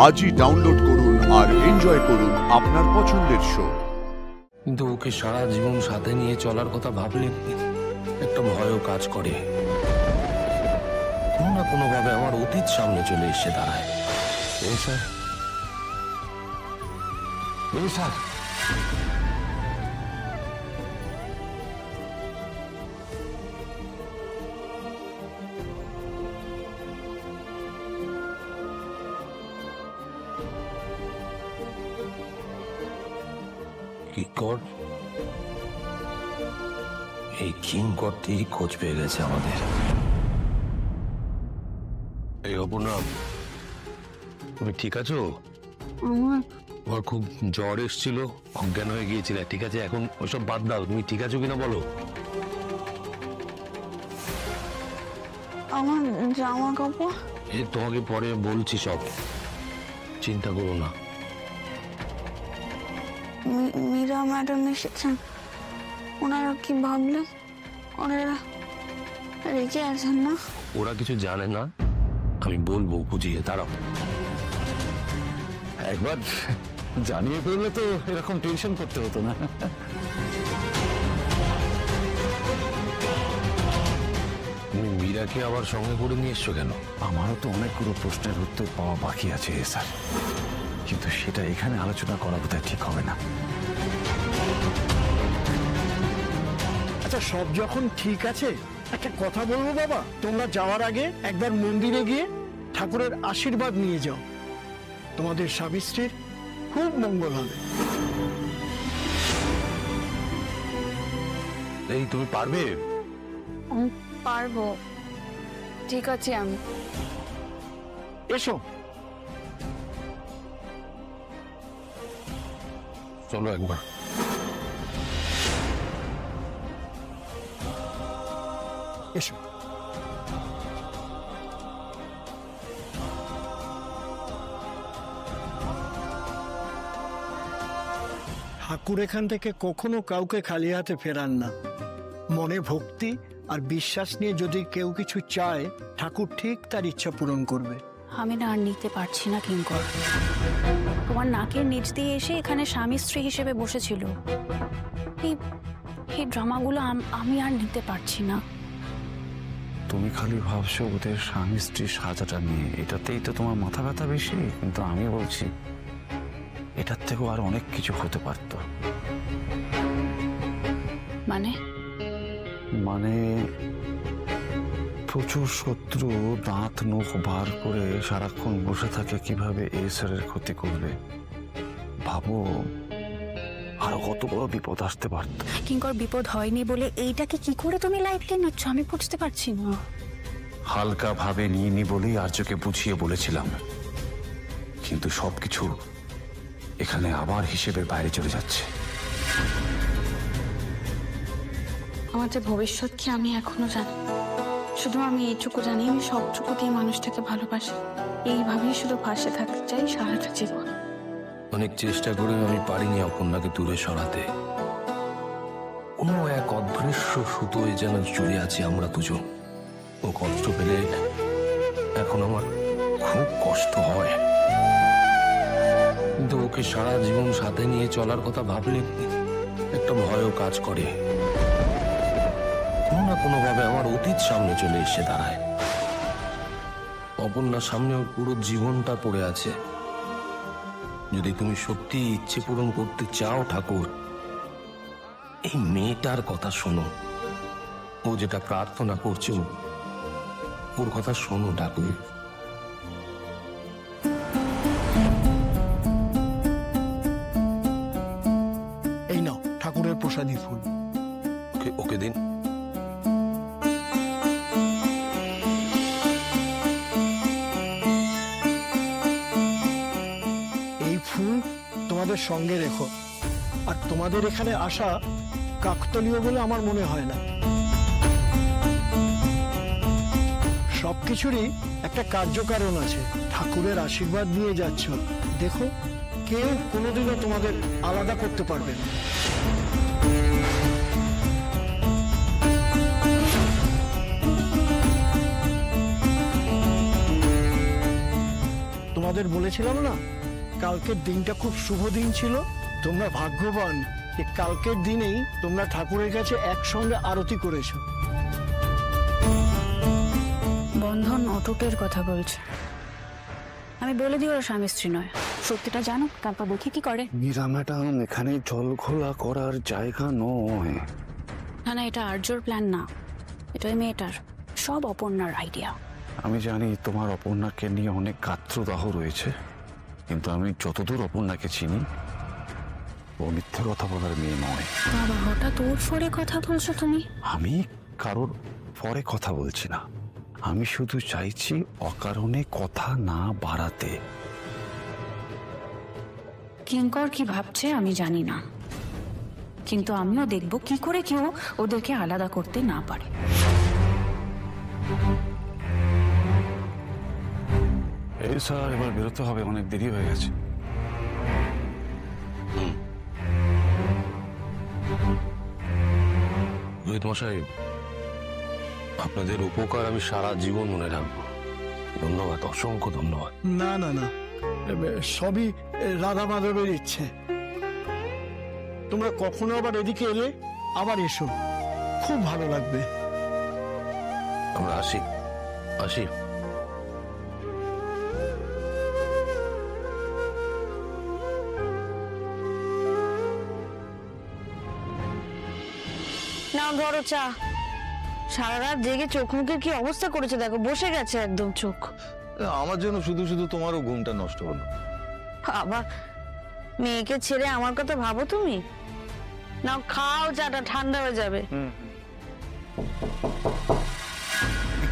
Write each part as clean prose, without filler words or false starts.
আজই ডাউনলোড করুন আর এনজয় করুন আপনার পছন্দের শো। কিন্তু ওকে সারা জীবন সাথে নিয়ে চলার কথা ভাবলে একটা ভয়ও কাজ করে। কোনো না কোনো ভাবে আমার অতীত সামনে চলে এসে দাঁড়ায়। এই স্যার, এই স্যার, কিঙ্কর, এই কিঙ্কর ঠিক খোঁজ পেয়ে গেছে আমাদের। এই অপর্ণা, তুমি ঠিক আছো? আমার খুব জ্বর এসেছিল, অজ্ঞান হয়ে গিয়েছিলে। ঠিক আছে, এখন ওইসব বাদ দাও। তুমি ঠিক আছো কিনা বলো। আমার জামা কাপড় তোমাকে পরে বলছি সব, চিন্তা করো না। মীরা ম্যাডাম এসেছেন, ওনারা কি ভাবলেন? ওনারা রেখে আছেন না? ওরা কিছু জানে না, আমি বলবো বুঝিয়ে। দাঁড়াও, একবার জানিয়ে ফেললে তো এরকম টেনশন করতে হতো না। তুমি মীরাকে আবার সঙ্গে করে নিয়ে এসছো কেন? আমারও তো অনেকগুলো প্রশ্নের উত্তর পাওয়া বাকি আছে স্যার, কিন্তু সেটা এখানে আলোচনা করা বোধহয় ঠিক হবে না। আচ্ছা, সব যখন ঠিক আছে, একটা কথা বলবো বাবা, তোমরা যাওয়ার আগে একবার মন্দিরে গিয়ে ঠাকুরের আশীর্বাদ নিয়ে যাও, তোমাদের স্বামী স্ত্রীর খুব মঙ্গল হবে। এই তুমি পারবে? পারবো, ঠিক আছে। আমি এসো। চলো একবার। এসো। ঠাকুর এখান থেকে কখনো কাউকে খালি হাতে ফেরান না। মনে ভক্তি আর বিশ্বাস নিয়ে যদি কেউ কিছু চায়, ঠাকুর ঠিক তার ইচ্ছা পূরণ করবে। আমি না আর নিতে পারছি না কিঙ্কর। তোমার নাকের নিচ দিয়ে এসে এখানে স্বামী স্ত্রী হিসেবে বসেছিল। এই ড্রামাগুলো আমি আর নিতে পারছি না। তুমি খালি ভাবছো ওদের স্বামী স্ত্রীর সাজাটা নিয়ে, এটাতেই তো তোমার মাথা ব্যথা বেশি। কিন্তু আমি বলছি এটার থেকেও আর অনেক কিছু হতে পারত। মানে প্রচুর শত্রু দাঁত নখ বার করে সারাক্ষণ বসে থাকে কিভাবে এই স্যারের ক্ষতি করবে। ভাবো আরো কত বড় বিপদ আসতে পারত। কিঙ্কর, বিপদ হয়নি বলে এইটাকে কি করে তুমি লাইটলি নিচ্ছ আমি বুঝতে পারছি না। হালকা ভাবে নিইনি বলেই আর্যকে বুঝিয়ে বলেছিলাম, কিন্তু সবকিছু এখানে আবার হিসেবের বাইরে চলে যাচ্ছে। আমার যে ভবিষ্যৎ কি আমি এখনো জানি। শুধু আমি এইটুকু জানি, আমি সবটুকু দিয়ে মানুষটাকে ভালোবাসি। এইভাবেই শুধু পাশে থাকতে চাই সারাটা জীবন। অনেক চেষ্টা করে আমি পারিনি অপর্ণাকে দূরে সরাতে। কোনো এক অদৃশ্য সুতোয় যেন জুড়ে আছি আমরা দুজন। ও কষ্ট পেলে এখন আমার খুব কষ্ট হয়, কিন্তু ওকে সারা জীবন সাথে নিয়ে চলার কথা ভাবলে একটা ভয়ও কাজ করে। কোনো না কোনো ভাবে আমার অতীত সামনে চলে এসে দাঁড়ায়। অপর্ণার সামনে ওর পুরো জীবনটা পড়ে আছে। যদি তুমি সত্যি ইচ্ছে পূরণ করতে চাও ঠাকুর, এই মেয়েটার কথা শোনো। ও যেটা প্রার্থনা করছে ওর কথা শোনো ঠাকুর। এই নাও ঠাকুরের প্রসাদী ফুল। ওকে দিন। এই ফুল তোমাদের সঙ্গে রেখো। আর তোমাদের এখানে আসা কাকতালীয় বলে আমার মনে হয় না। সবকিছুরই একটা কার্যকারণ আছে। ঠাকুরের আশীর্বাদ নিয়ে যাচ্ছ, দেখো কেউ কোনোদিনও তোমাদের আলাদা করতে পারবে না। তোমাদের বলেছিলাম না কালকের দিনটা খুব শুভ দিন ছিল। তোমরা ভাগ্যবান যে কালকের দিনেই তোমরা ঠাকুরের কাছে একসঙ্গে আরতি করেছো। বন্ধন অটুটের কথা বলছে। আমি বলে দিই ওরা স্বামী স্ত্রী নয়, সত্যিটা জানো, তারপর দেখি কি করে। মীরা ম্যাডাম, এখানে জল ঘোলা করার জায়গা নয়। না না, এটা আর্যর প্ল্যান না, এটা ওই মেয়েটার, সব অপর্ণার আইডিয়া। আমি জানি তোমার অপর্ণাকে নিয়ে অনেক গাত্রদাহ রয়েছে, কিন্তু আমি যতদূর অপর্ণাকে চিনি ও মিথ্যে কথা বলার মেয়ে নয়। বাবা, হঠাৎ ওর ফোরে কথা বলছো তুমি? আমি কারোর পরে কথা বলছি না, আমি শুধু চাইছি অকারণে কথা না বাড়াতে। কিঙ্কর কি ভাবছে আমি জানি না, কিন্তু আমিও দেখবো কি করে কেউ ওদেরকে আলাদা করতে না পারে। এই স্যার, এবার বেরোতে হবে, অনেক দেরি হয়ে গেছে। রোহিত মশাই, আপনাদের উপকার আমি সারা জীবন মনে রাখবো। ধন্যবাদ, অসংখ্য ধন্যবাদ। না না না, সবই রাধা মাধবের ইচ্ছে। তোমরা কখনো আবার এদিকে এলে আবার এসো, খুব ভালো লাগবে। আমরা আসি আসি। নাও ধরো চা। সারা রাত জেগে চোখ মুখের কি অবস্থা করেছে দেখো, বসে গেছে একদম চোখ। আমার জন্য শুধু শুধু তোমারও ঘুমটা নষ্ট হলো। আবার মেয়েকে ছেড়ে আমার কথা ভাবো তুমি? নাও খাও, চাটা ঠান্ডা হয়ে যাবে।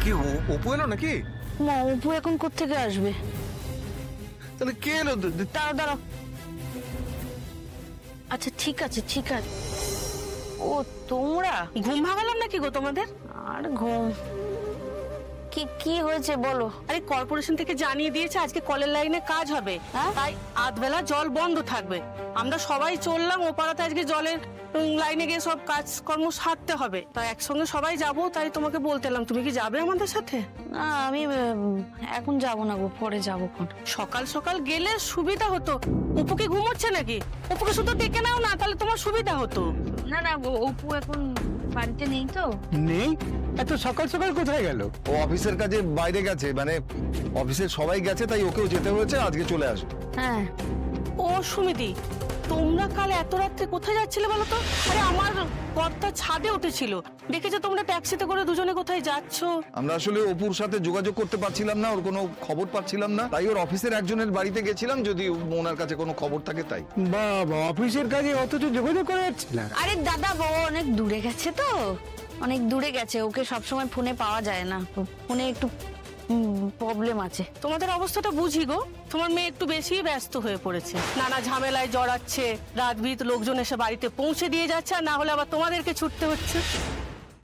কি অপু এলো নাকি? মা, অপু এখন কোত্থেকে আসবে? তাহলে কে এলো? দাঁড়াও দাঁড়াও, আচ্ছা ঠিক আছে ঠিক আছে। ও তোমরা ঘুম ভাঙালাম নাকি গো তোমাদের? আর ঘুম কি কি হয়েছে বলো? আরে কর্পোরেশন থেকে জানিয়ে দিয়েছে আজকে কলের লাইনে কাজ হবে, তাই আধবেলা জল বন্ধ থাকবে। আমরা সবাই চললাম ও পাড়াতে, আজকে জলের লাইনে গিয়ে সব কাজকর্ম সারতে হবে, তাই একসঙ্গে সবাই যাব, তাই তোমাকে বলতে এলাম। তুমি কি যাবে আমাদের সাথে? না আমি এখন যাব না গো, পরে যাবো। সকাল সকাল গেলে সুবিধা হতো। অপুকে ঘুমোচ্ছে নাকি? অপুকে শুধু ডেকে নাও না, তাহলে তোমার সুবিধা হতো। না না, অপু এখন বাড়িতে নেই তো। নেই? এত সকাল সকাল কোথায় গেল? ও অফিসের কাজে বাইরে গেছে, মানে অফিসের সবাই গেছে তাই ওকেও যেতে হয়েছে, আজকে চলে আসবে। হ্যাঁ। ও সুমিতি, তোমরা কাল এত রাত্রে কোথায় যাচ্ছিলে বলো তো? আরে আমার কর্তা ছাদে উঠেছিল, দেখেছো তোমরা ট্যাক্সিতে করে দুজনে কোথায় যাচ্ছ। আমরা আসলে অপুর সাথে যোগাযোগ করতে পারছিলাম না, ওর কোনো খবর পাচ্ছিলাম না, তাই ওর অফিসের একজনের বাড়িতে গেছিলাম, যদি ওনার কাছে কোনো খবর থাকে তাই। বাবা, অফিসের কাজে অথচ যোগাযোগ করে যাচ্ছে না? আরে দাদা, বউ অনেক দূরে গেছে তো, অনেক দূরে গেছে, ওকে সবসময় ফোনে পাওয়া যায় না, ফোনে একটু প্রবলেম আছে। তোমাদের অবস্থাটা বুঝি গো, তোমার মেয়ে একটু বেশি ব্যস্ত হয়ে পড়েছে, নানা ঝামেলায় জড়াচ্ছে, রাত বিত লোকজন এসে বাড়িতে পৌঁছে দিয়ে যাচ্ছে, আর না হলে আবার তোমাদেরকে ছুটতে হচ্ছে।